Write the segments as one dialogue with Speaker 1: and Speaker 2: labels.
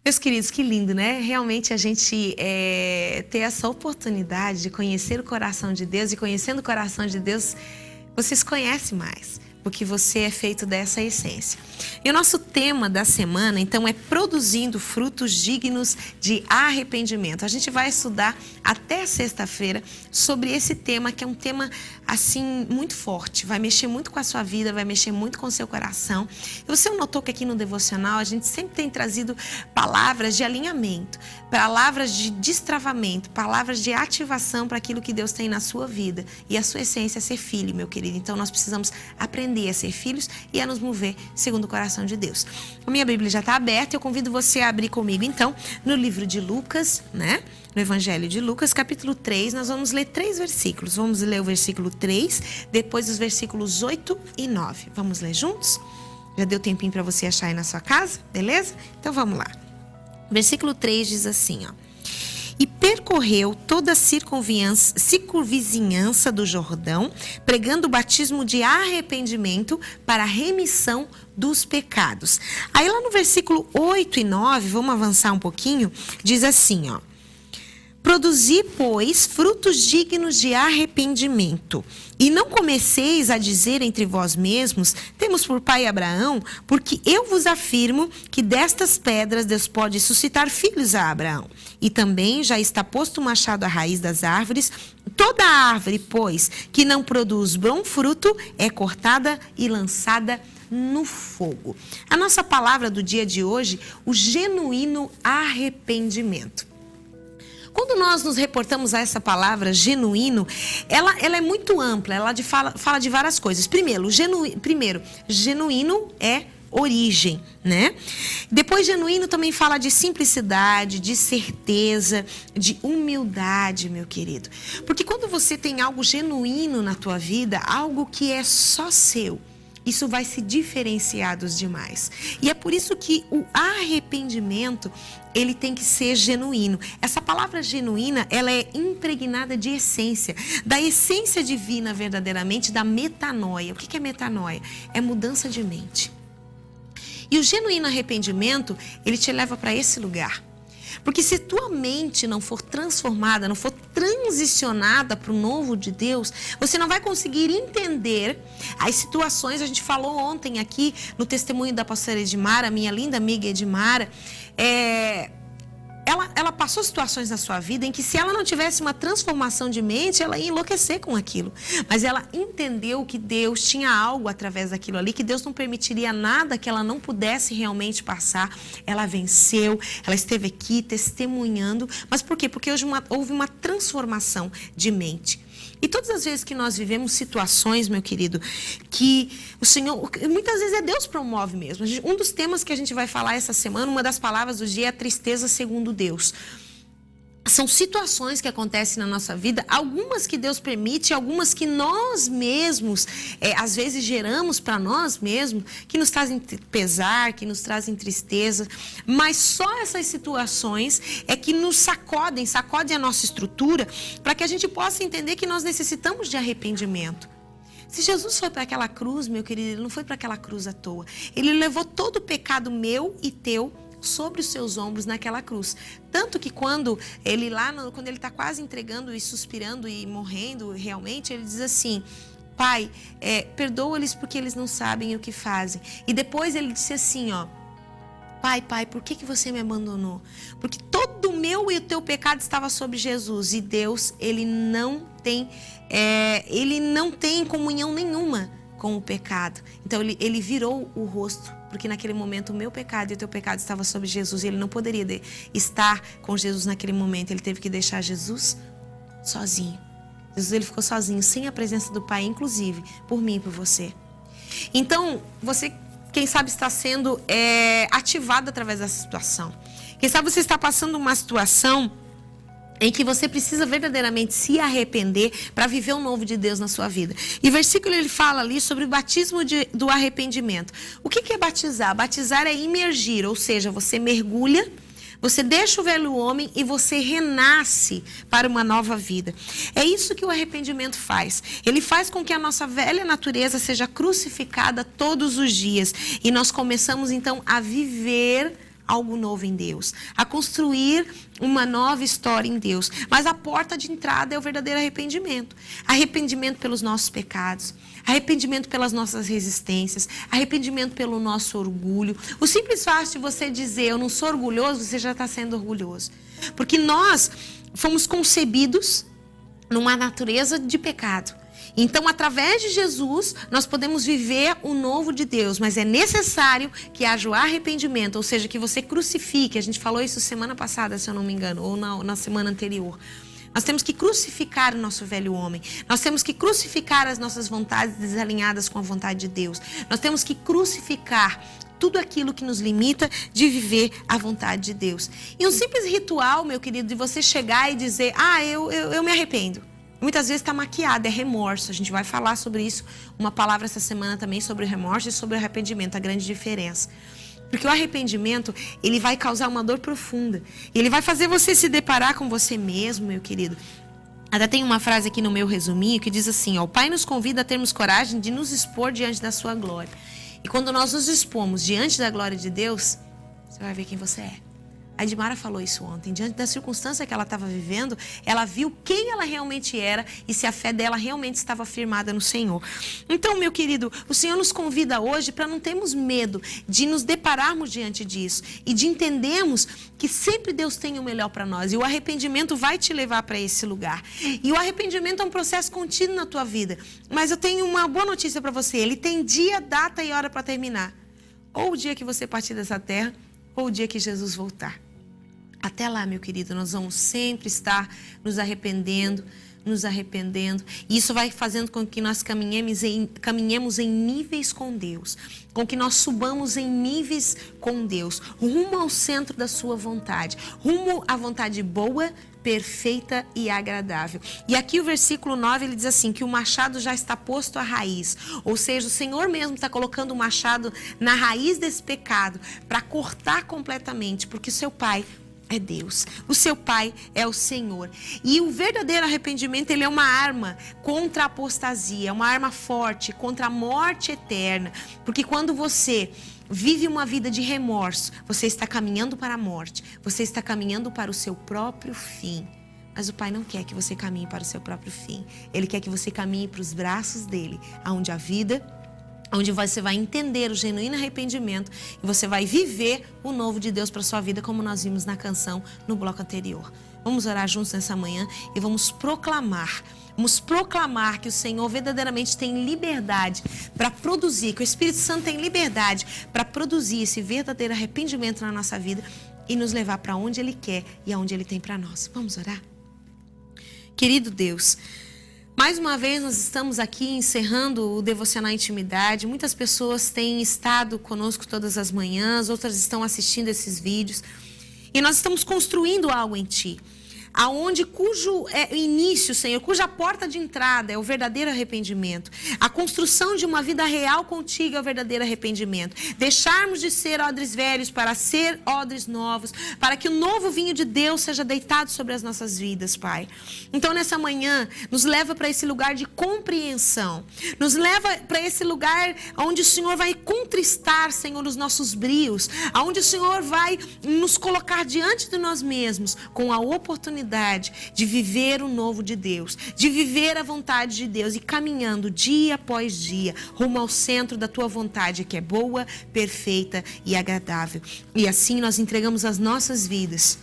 Speaker 1: Meus queridos, que lindo, né? Realmente a gente ter essa oportunidade de conhecer o coração de Deus, e conhecendo o coração de Deus, você se conhece mais, porque você é feito dessa essência. E o nosso tema da semana, então, é produzindo frutos dignos de arrependimento. A gente vai estudar até sexta-feira sobre esse tema, que é um tema, assim, muito forte. Vai mexer muito com a sua vida, vai mexer muito com o seu coração. E você notou que aqui no Devocional a gente sempre tem trazido palavras de alinhamento, palavras de destravamento, palavras de ativação para aquilo que Deus tem na sua vida. E a sua essência é ser filho, meu querido. Então, nós precisamos aprender a ser filhos e a nos mover segundo o coração de Deus. A minha Bíblia já está aberta, eu convido você a abrir comigo, então, no livro de Lucas, né? No Evangelho de Lucas, capítulo 3, nós vamos ler 3 versículos. Vamos ler o versículo 3, depois os versículos 8 e 9. Vamos ler juntos? Já deu tempinho para você achar aí na sua casa, beleza? Então vamos lá. Versículo 3 diz assim, ó. E percorreu toda a circunvizinhança do Jordão, pregando o batismo de arrependimento para a remissão dos pecados. Aí lá no versículo 8 e 9, vamos avançar um pouquinho, diz assim, ó. Produzi, pois, frutos dignos de arrependimento. E não comeceis a dizer entre vós mesmos, temos por pai Abraão, porque eu vos afirmo que destas pedras Deus pode suscitar filhos a Abraão. E também já está posto o machado à raiz das árvores. Toda árvore, pois, que não produz bom fruto, é cortada e lançada no fogo. A nossa palavra do dia de hoje, o genuíno arrependimento. Quando nós nos reportamos a essa palavra genuíno, ela é muito ampla, ela fala de várias coisas. Primeiro, genuíno é origem, né? Depois, genuíno também fala de simplicidade, de certeza, de humildade, meu querido. Porque quando você tem algo genuíno na tua vida, algo que é só seu, isso vai se diferenciar dos demais. E é por isso que o arrependimento, ele tem que ser genuíno. Essa palavra genuína, ela é impregnada de essência, da essência divina verdadeiramente, da metanoia. O que é metanoia? É mudança de mente. E o genuíno arrependimento, ele te leva para esse lugar. Porque se tua mente não for transformada, não for transicionada para o novo de Deus, você não vai conseguir entender as situações. A gente falou ontem aqui no testemunho da pastora Edmara, minha linda amiga Edmara, ela passou situações na sua vida em que, se ela não tivesse uma transformação de mente, ela ia enlouquecer com aquilo. Mas ela entendeu que Deus tinha algo através daquilo ali, que Deus não permitiria nada que ela não pudesse realmente passar. Ela venceu, ela esteve aqui testemunhando. Mas por quê? Porque houve uma transformação de mente. E todas as vezes que nós vivemos situações, meu querido, que o Senhor, muitas vezes Deus promove mesmo. Um dos temas que a gente vai falar essa semana, uma das palavras do dia é a tristeza segundo Deus. São situações que acontecem na nossa vida, algumas que Deus permite, algumas que nós mesmos, às vezes, geramos para nós mesmos, que nos trazem pesar, que nos trazem tristeza. Mas só essas situações é que nos sacodem a nossa estrutura, para que a gente possa entender que nós necessitamos de arrependimento. Se Jesus foi para aquela cruz, meu querido, ele não foi para aquela cruz à toa. Ele levou todo o pecado meu e teu sobre os seus ombros naquela cruz. Tanto que quando ele está quase entregando e suspirando e morrendo realmente, ele diz assim: Pai, perdoa-lhes porque eles não sabem o que fazem. E depois ele disse assim, ó: Pai, por que você me abandonou? Porque todo o meu e o teu pecado estava sobre Jesus. E Deus, ele não tem comunhão nenhuma com o pecado. Então ele virou o rosto, porque naquele momento o meu pecado e o teu pecado estava sobre Jesus, e ele não poderia estar com Jesus naquele momento. Ele teve que deixar Jesus sozinho. Jesus, ele ficou sozinho, sem a presença do Pai, inclusive por mim e por você. Então você, quem sabe, está sendo ativado através dessa situação. Quem sabe você está passando uma situação em que você precisa verdadeiramente se arrepender para viver o novo de Deus na sua vida. E o versículo, ele fala ali sobre o batismo do arrependimento. O que é batizar? Batizar é imergir, ou seja, você mergulha, você deixa o velho homem e você renasce para uma nova vida. É isso que o arrependimento faz. Ele faz com que a nossa velha natureza seja crucificada todos os dias. E nós começamos então a viver algo novo em Deus, a construir uma nova história em Deus. Mas a porta de entrada é o verdadeiro arrependimento. Arrependimento pelos nossos pecados, arrependimento pelas nossas resistências, arrependimento pelo nosso orgulho. O simples fato de você dizer, eu não sou orgulhoso, você já está sendo orgulhoso. Porque nós fomos concebidos numa natureza de pecado. Então, através de Jesus, nós podemos viver o novo de Deus, mas é necessário que haja o arrependimento, ou seja, que você crucifique. A gente falou isso semana passada, se eu não me engano, ou na semana anterior. Nós temos que crucificar o nosso velho homem. Nós temos que crucificar as nossas vontades desalinhadas com a vontade de Deus. Nós temos que crucificar tudo aquilo que nos limita de viver a vontade de Deus. E um simples ritual, meu querido, de você chegar e dizer, eu me arrependo. Muitas vezes está maquiado, é remorso. A gente vai falar sobre isso, uma palavra essa semana também sobre remorso e sobre arrependimento, a grande diferença. Porque o arrependimento, ele vai causar uma dor profunda. Ele vai fazer você se deparar com você mesmo, meu querido. Até tem uma frase aqui no meu resuminho que diz assim, ó, o Pai nos convida a termos coragem de nos expor diante da sua glória. E quando nós nos expomos diante da glória de Deus, você vai ver quem você é. A Edmara falou isso ontem. Diante da circunstância que ela estava vivendo, ela viu quem ela realmente era e se a fé dela realmente estava firmada no Senhor. Então, meu querido, o Senhor nos convida hoje para não termos medo de nos depararmos diante disso e de entendermos que sempre Deus tem o melhor para nós. E o arrependimento vai te levar para esse lugar. E o arrependimento é um processo contínuo na tua vida. Mas eu tenho uma boa notícia para você. Ele tem dia, data e hora para terminar. Ou o dia que você partir dessa terra, ou o dia que Jesus voltar. Até lá, meu querido, nós vamos sempre estar nos arrependendo. E isso vai fazendo com que nós caminhemos em níveis com Deus. Com que nós subamos em níveis com Deus. Rumo ao centro da sua vontade. Rumo à vontade boa, perfeita e agradável. E aqui o versículo 9, ele diz assim, que o machado já está posto à raiz. Ou seja, o Senhor mesmo está colocando o machado na raiz desse pecado para cortar completamente. Porque seu Pai é Deus, o seu Pai é o Senhor. E o verdadeiro arrependimento, ele é uma arma contra a apostasia, é uma arma forte contra a morte eterna. Porque quando você vive uma vida de remorso, você está caminhando para a morte, você está caminhando para o seu próprio fim. Mas o Pai não quer que você caminhe para o seu próprio fim. Ele quer que você caminhe para os braços dele, onde a vida, onde você vai entender o genuíno arrependimento e você vai viver o novo de Deus para a sua vida, como nós vimos na canção no bloco anterior. Vamos orar juntos nessa manhã e vamos proclamar que o Senhor verdadeiramente tem liberdade para produzir, que o Espírito Santo tem liberdade para produzir esse verdadeiro arrependimento na nossa vida e nos levar para onde Ele quer e aonde Ele tem para nós. Vamos orar? Querido Deus, mais uma vez nós estamos aqui encerrando o Devocional Intimidade. Muitas pessoas têm estado conosco todas as manhãs, outras estão assistindo esses vídeos. E nós estamos construindo algo em Ti. Cujo início, Senhor, cuja porta de entrada é o verdadeiro arrependimento. A construção de uma vida real contigo é o verdadeiro arrependimento. Deixarmos de ser odres velhos para ser odres novos, para que o novo vinho de Deus seja deitado sobre as nossas vidas, Pai. Então, nessa manhã, nos leva para esse lugar de compreensão. Nos leva para esse lugar onde o Senhor vai contristar, Senhor, os nossos brios. Onde o Senhor vai nos colocar diante de nós mesmos com a oportunidade de viver o novo de Deus, de viver a vontade de Deus e caminhando dia após dia rumo ao centro da tua vontade, que é boa, perfeita e agradável. E assim nós entregamos as nossas vidas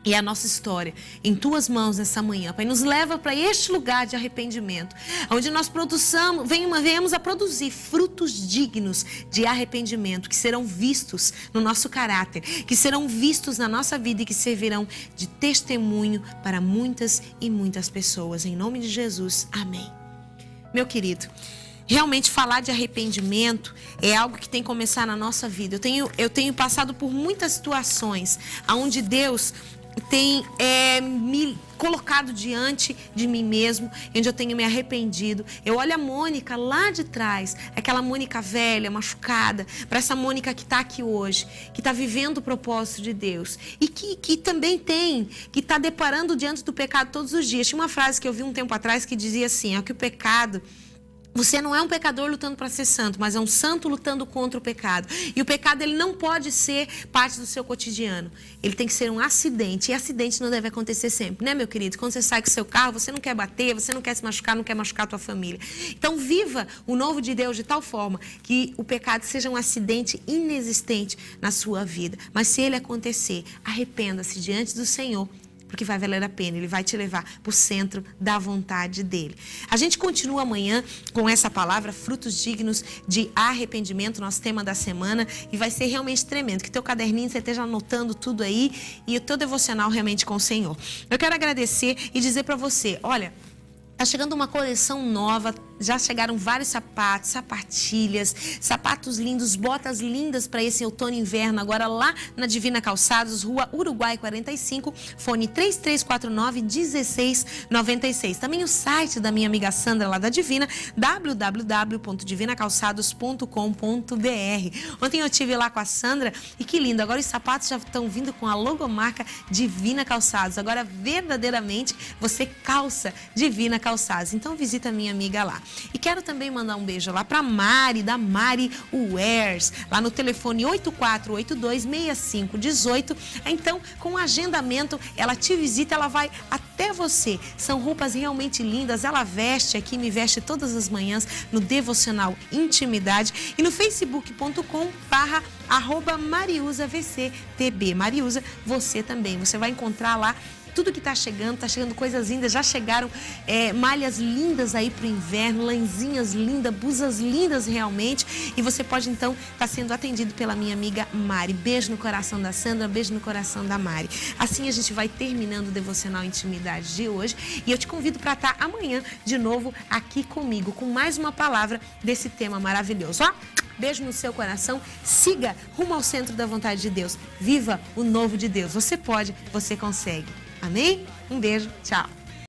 Speaker 1: e a nossa história em tuas mãos nessa manhã, Pai. Nos leva para este lugar de arrependimento, onde nós venhamos a produzir frutos dignos de arrependimento, que serão vistos no nosso caráter, que serão vistos na nossa vida e que servirão de testemunho para muitas e muitas pessoas. Em nome de Jesus, amém. Meu querido, realmente falar de arrependimento é algo que tem que começar na nossa vida. Eu tenho passado por muitas situações onde Deus tem me colocado diante de mim mesmo, onde eu tenho me arrependido. Eu olho a Mônica lá de trás, aquela Mônica velha, machucada, para essa Mônica que está aqui hoje, que está vivendo o propósito de Deus e que também que está deparando diante do pecado todos os dias. Tinha uma frase que eu vi um tempo atrás que dizia assim, que o pecado Você não é um pecador lutando para ser santo, mas é um santo lutando contra o pecado. E o pecado, ele não pode ser parte do seu cotidiano. Ele tem que ser um acidente. E acidente não deve acontecer sempre, né, meu querido? Quando você sai com o seu carro, você não quer bater, você não quer se machucar, não quer machucar a tua família. Então, viva o novo de Deus de tal forma que o pecado seja um acidente inexistente na sua vida. Mas se ele acontecer, arrependa-se diante do Senhor, porque vai valer a pena, ele vai te levar para o centro da vontade dele. A gente continua amanhã com essa palavra, frutos dignos de arrependimento, nosso tema da semana, e vai ser realmente tremendo, que teu caderninho você esteja anotando tudo aí e o teu devocional realmente com o Senhor. Eu quero agradecer e dizer para você, olha, tá chegando uma coleção nova, já chegaram vários sapatos, sapatilhas, sapatos lindos, botas lindas para esse outono e inverno, agora lá na Divina Calçados, Rua Uruguai 45, fone 3349-1696. Também o site da minha amiga Sandra lá da Divina, www.divinacalçados.com.br. Ontem eu estive lá com a Sandra e que lindo, agora os sapatos já estão vindo com a logomarca Divina Calçados. Agora verdadeiramente você calça Divina Calçados. Então visita a minha amiga lá. E quero também mandar um beijo lá para Mari, da Mari Wears, lá no telefone 84826518. Então, com agendamento, ela te visita, ela vai até você. São roupas realmente lindas, ela veste aqui, me veste todas as manhãs no Devocional Intimidade e no facebook.com/mariusavctb. Mariusa, você também, você vai encontrar lá tudo que tá chegando coisas lindas, já chegaram malhas lindas aí pro inverno, lãzinhas lindas, blusas lindas realmente, e você pode então estar sendo atendido pela minha amiga Mari. Beijo no coração da Sandra, beijo no coração da Mari. Assim a gente vai terminando o Devocional Intimidade de hoje e eu te convido para estar amanhã de novo aqui comigo, com mais uma palavra desse tema maravilhoso. Ó, beijo no seu coração, siga rumo ao centro da vontade de Deus, viva o novo de Deus. Você pode, você consegue. Amém? Um beijo, tchau.